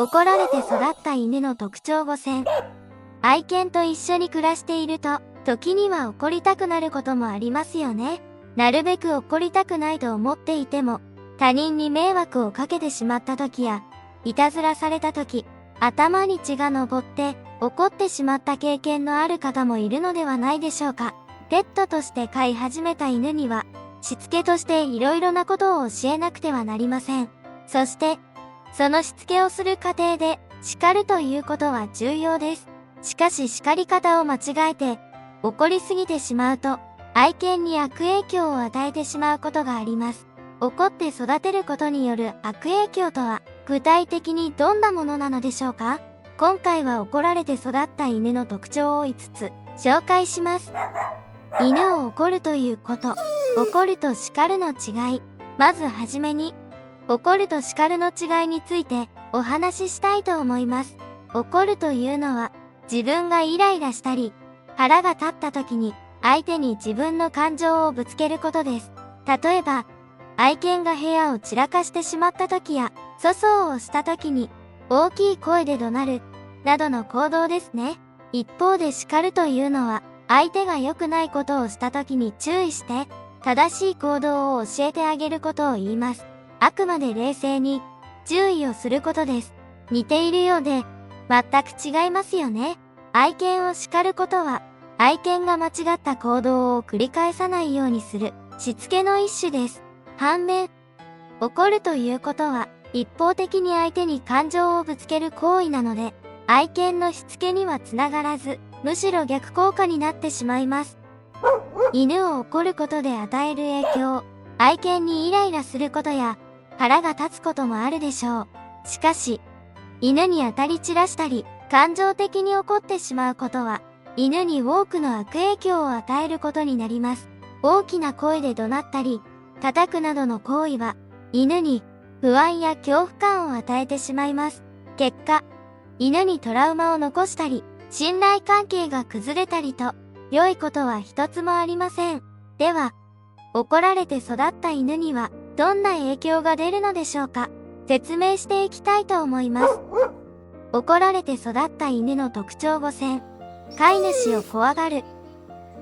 怒られて育った犬の特徴5選。愛犬と一緒に暮らしていると、時には怒りたくなることもありますよね。なるべく怒りたくないと思っていても、他人に迷惑をかけてしまった時や、いたずらされた時、頭に血が上って怒ってしまった経験のある方もいるのではないでしょうか。ペットとして飼い始めた犬には、しつけとしていろいろなことを教えなくてはなりません。そして、そのしつけをする過程で叱るということは重要です。しかし叱り方を間違えて怒りすぎてしまうと愛犬に悪影響を与えてしまうことがあります。怒って育てることによる悪影響とは具体的にどんなものなのでしょうか？今回は怒られて育った犬の特徴を5つ紹介します。犬を怒るということ、怒ると叱るの違い。まずはじめに怒ると叱るの違いについてお話ししたいと思います。怒るというのは自分がイライラしたり腹が立った時に相手に自分の感情をぶつけることです。例えば愛犬が部屋を散らかしてしまった時や粗相をした時に大きい声で怒鳴るなどの行動ですね。一方で叱るというのは相手が良くないことをした時に注意して正しい行動を教えてあげることを言います。あくまで冷静に注意をすることです。似ているようで全く違いますよね。愛犬を叱ることは愛犬が間違った行動を繰り返さないようにするしつけの一種です。反面、怒るということは一方的に相手に感情をぶつける行為なので愛犬のしつけにはつながらずむしろ逆効果になってしまいます。犬を怒ることで与える影響、愛犬にイライラすることや腹が立つこともあるでしょう。しかし、犬に当たり散らしたり、感情的に怒ってしまうことは、犬に多くの悪影響を与えることになります。大きな声で怒鳴ったり、叩くなどの行為は、犬に不安や恐怖感を与えてしまいます。結果、犬にトラウマを残したり、信頼関係が崩れたりと、良いことは一つもありません。では、怒られて育った犬には、どんな影響が出るのでしょうか？説明していきたいと思います。怒られて育った犬の特徴5選。飼い主を怖がる。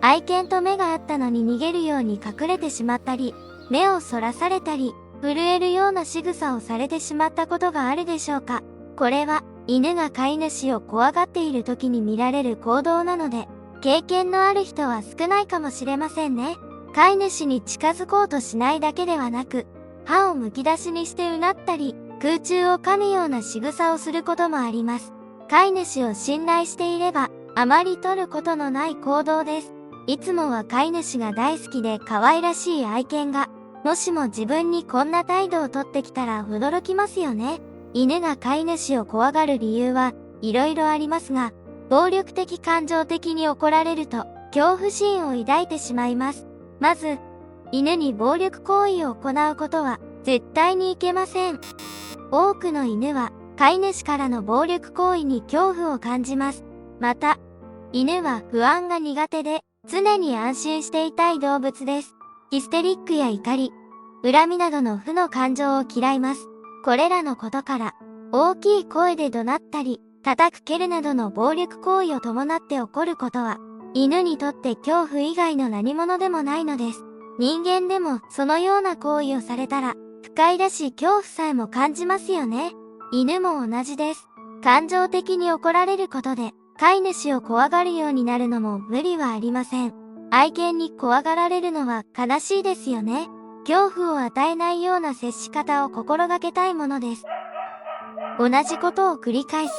愛犬と目が合ったのに逃げるように隠れてしまったり、目をそらされたり、震えるような仕草をされてしまったことがあるでしょうか？これは、犬が飼い主を怖がっている時に見られる行動なので、経験のある人は少ないかもしれませんね。飼い主に近づこうとしないだけではなく、歯をむき出しにしてうなったり、空中を噛むような仕草をすることもあります。飼い主を信頼していれば、あまり取ることのない行動です。いつもは飼い主が大好きで可愛らしい愛犬が、もしも自分にこんな態度をとってきたら驚きますよね。犬が飼い主を怖がる理由はいろいろありますが、暴力的感情的に怒られると、恐怖心を抱いてしまいます。まず、犬に暴力行為を行うことは絶対にいけません。多くの犬は飼い主からの暴力行為に恐怖を感じます。また、犬は不安が苦手で常に安心していたい動物です。ヒステリックや怒り、恨みなどの負の感情を嫌います。これらのことから大きい声で怒鳴ったり、叩く蹴るなどの暴力行為を伴って起こることは、犬にとって恐怖以外の何者でもないのです。人間でもそのような行為をされたら、不快だし恐怖さえも感じますよね。犬も同じです。感情的に怒られることで、飼い主を怖がるようになるのも無理はありません。愛犬に怖がられるのは悲しいですよね。恐怖を与えないような接し方を心がけたいものです。同じことを繰り返す。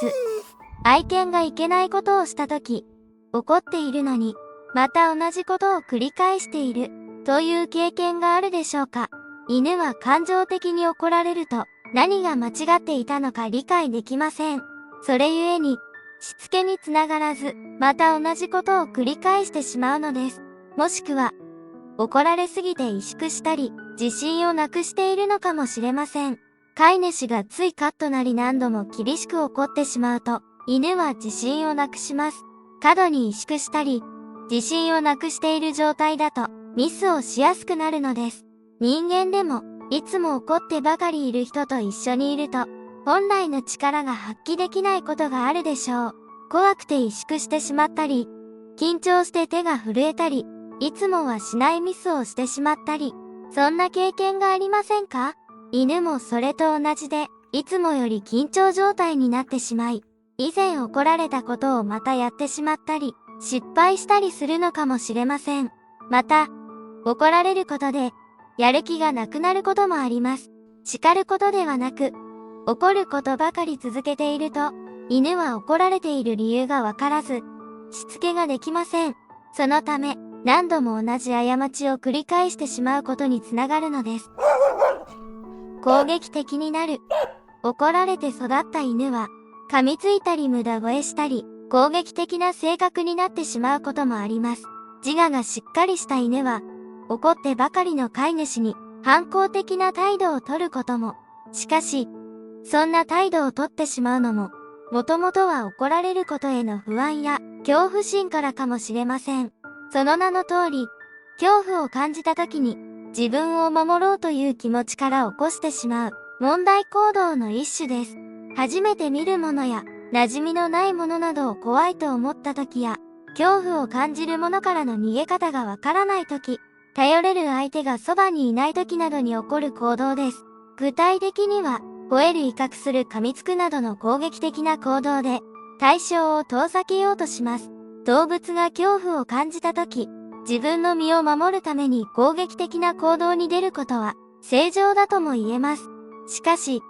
愛犬がいけないことをしたとき、怒っているのに、また同じことを繰り返している、という経験があるでしょうか。犬は感情的に怒られると、何が間違っていたのか理解できません。それゆえに、しつけにつながらず、また同じことを繰り返してしまうのです。もしくは、怒られすぎて萎縮したり、自信をなくしているのかもしれません。飼い主がついカッとなり何度も厳しく怒ってしまうと、犬は自信をなくします。過度に萎縮したり、自信をなくしている状態だと、ミスをしやすくなるのです。人間でも、いつも怒ってばかりいる人と一緒にいると、本来の力が発揮できないことがあるでしょう。怖くて萎縮してしまったり、緊張して手が震えたり、いつもはしないミスをしてしまったり、そんな経験がありませんか？犬もそれと同じで、いつもより緊張状態になってしまい、以前怒られたことをまたやってしまったり、失敗したりするのかもしれません。また、怒られることで、やる気がなくなることもあります。叱ることではなく、怒ることばかり続けていると、犬は怒られている理由がわからず、しつけができません。そのため、何度も同じ過ちを繰り返してしまうことにつながるのです。攻撃的になる。怒られて育った犬は、噛みついたり無駄吠えしたり、攻撃的な性格になってしまうこともあります。自我がしっかりした犬は、怒ってばかりの飼い主に反抗的な態度をとることも。しかし、そんな態度をとってしまうのも、もともとは怒られることへの不安や恐怖心からかもしれません。その名の通り、恐怖を感じた時に自分を守ろうという気持ちから起こしてしまう問題行動の一種です。初めて見るものや馴染みのないものなどを怖いと思った時や、恐怖を感じるものからの逃げ方がわからない時、頼れる相手がそばにいない時などに起こる行動です。具体的には、吠える、威嚇する、噛みつくなどの攻撃的な行動で、対象を遠ざけようとします。動物が恐怖を感じたとき、自分の身を守るために攻撃的な行動に出ることは、正常だとも言えます。しかし、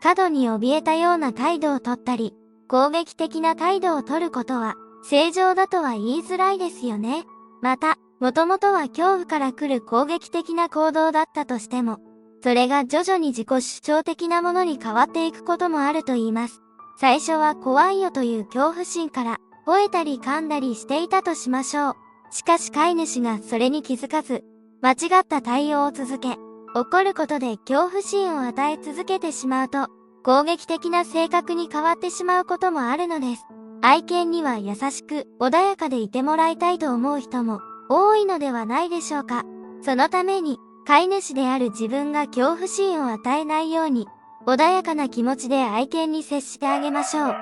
過度に怯えたような態度をとったり、攻撃的な態度をとることは、正常だとは言いづらいですよね。また、もともとは恐怖から来る攻撃的な行動だったとしても、それが徐々に自己主張的なものに変わっていくこともあると言います。最初は怖いよという恐怖心から、吠えたり噛んだりしていたとしましょう。しかし飼い主がそれに気づかず、間違った対応を続け、怒ることで恐怖心を与え続けてしまうと、攻撃的な性格に変わってしまうこともあるのです。愛犬には優しく穏やかでいてもらいたいと思う人も多いのではないでしょうか。そのために、飼い主である自分が恐怖心を与えないように、穏やかな気持ちで愛犬に接してあげましょう。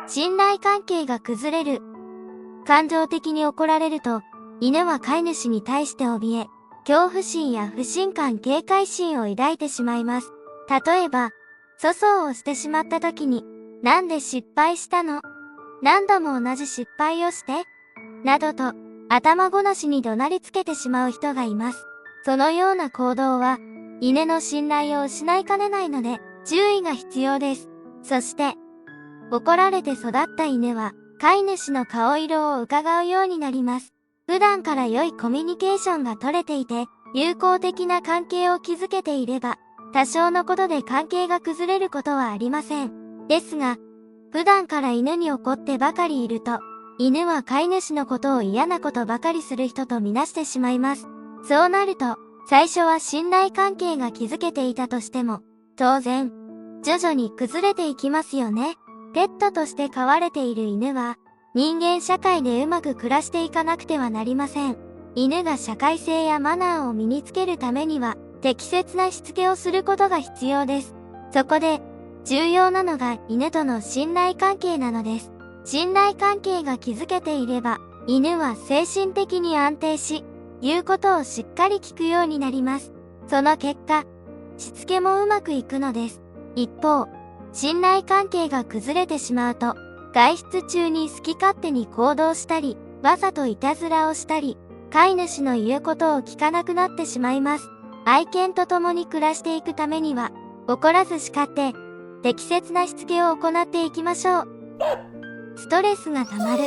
信頼関係が崩れる。感情的に怒られると、犬は飼い主に対して怯え、恐怖心や不信感、警戒心を抱いてしまいます。例えば、粗相をしてしまった時に、なんで失敗したの？何度も同じ失敗をして？などと、頭ごなしに怒鳴りつけてしまう人がいます。そのような行動は、犬の信頼を失いかねないので、注意が必要です。そして、怒られて育った犬は、飼い主の顔色を伺うようになります。普段から良いコミュニケーションが取れていて、友好的な関係を築けていれば、多少のことで関係が崩れることはありません。ですが、普段から犬に怒ってばかりいると、犬は飼い主のことを嫌なことばかりする人とみなしてしまいます。そうなると、最初は信頼関係が築けていたとしても、当然、徐々に崩れていきますよね。ペットとして飼われている犬は、人間社会でうまく暮らしていかなくてはなりません。犬が社会性やマナーを身につけるためには、適切なしつけをすることが必要です。そこで、重要なのが犬との信頼関係なのです。信頼関係が築けていれば、犬は精神的に安定し、言うことをしっかり聞くようになります。その結果、しつけもうまくいくのです。一方、信頼関係が崩れてしまうと、外出中に好き勝手に行動したり、わざといたずらをしたり、飼い主の言うことを聞かなくなってしまいます。愛犬と共に暮らしていくためには、怒らず叱って、適切なしつけを行っていきましょう。ストレスがたまる。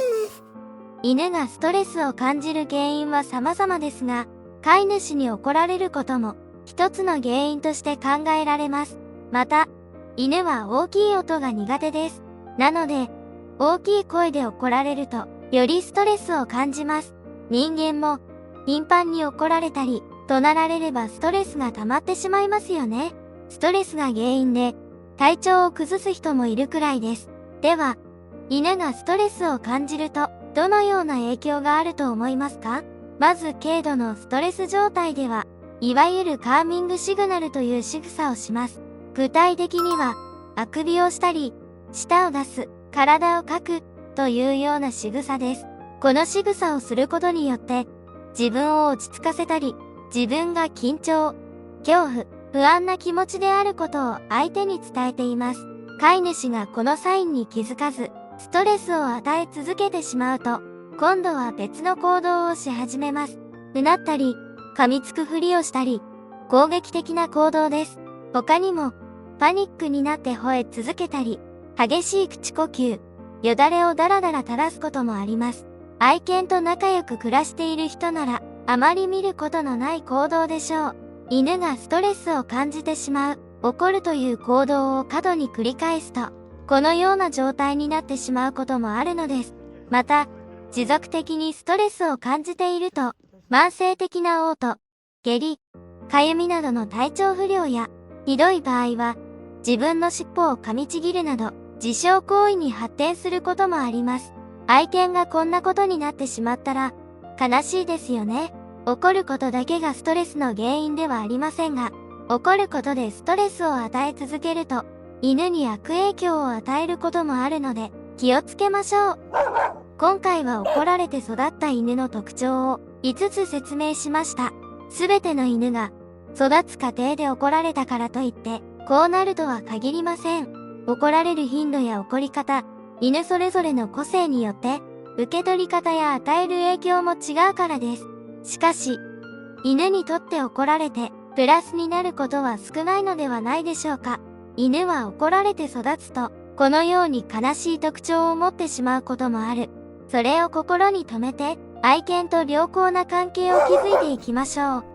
犬がストレスを感じる原因は様々ですが、飼い主に怒られることも一つの原因として考えられます。また、犬は大きい音が苦手です。なので、大きい声で怒られると、よりストレスを感じます。人間も、頻繁に怒られたり、怒鳴られればストレスが溜まってしまいますよね。ストレスが原因で、体調を崩す人もいるくらいです。では、犬がストレスを感じると、どのような影響があると思いますか？まず軽度のストレス状態では、いわゆるカーミングシグナルという仕草をします。具体的には、あくびをしたり、舌を出す、体をかく、というような仕草です。この仕草をすることによって、自分を落ち着かせたり、自分が緊張、恐怖、不安な気持ちであることを相手に伝えています。飼い主がこのサインに気づかず、ストレスを与え続けてしまうと、今度は別の行動をし始めます。うなったり、噛みつくふりをしたり、攻撃的な行動です。他にも、パニックになって吠え続けたり、激しい口呼吸、よだれをダラダラ垂らすこともあります。愛犬と仲良く暮らしている人なら、あまり見ることのない行動でしょう。犬がストレスを感じてしまう、怒るという行動を過度に繰り返すと、このような状態になってしまうこともあるのです。また、持続的にストレスを感じていると、慢性的な嘔吐、下痢、かゆみなどの体調不良や、ひどい場合は、自分の尻尾を噛みちぎるなど、自傷行為に発展することもあります。愛犬がこんなことになってしまったら、悲しいですよね。怒ることだけがストレスの原因ではありませんが、怒ることでストレスを与え続けると、犬に悪影響を与えることもあるので、気をつけましょう。今回は怒られて育った犬の特徴を5つ説明しました。すべての犬が育つ過程で怒られたからといって、こうなるとは限りません。怒られる頻度や怒り方、犬それぞれの個性によって、受け取り方や与える影響も違うからです。しかし、犬にとって怒られて、プラスになることは少ないのではないでしょうか。犬は怒られて育つと、このように悲しい特徴を持ってしまうこともある。それを心に留めて、愛犬と良好な関係を築いていきましょう。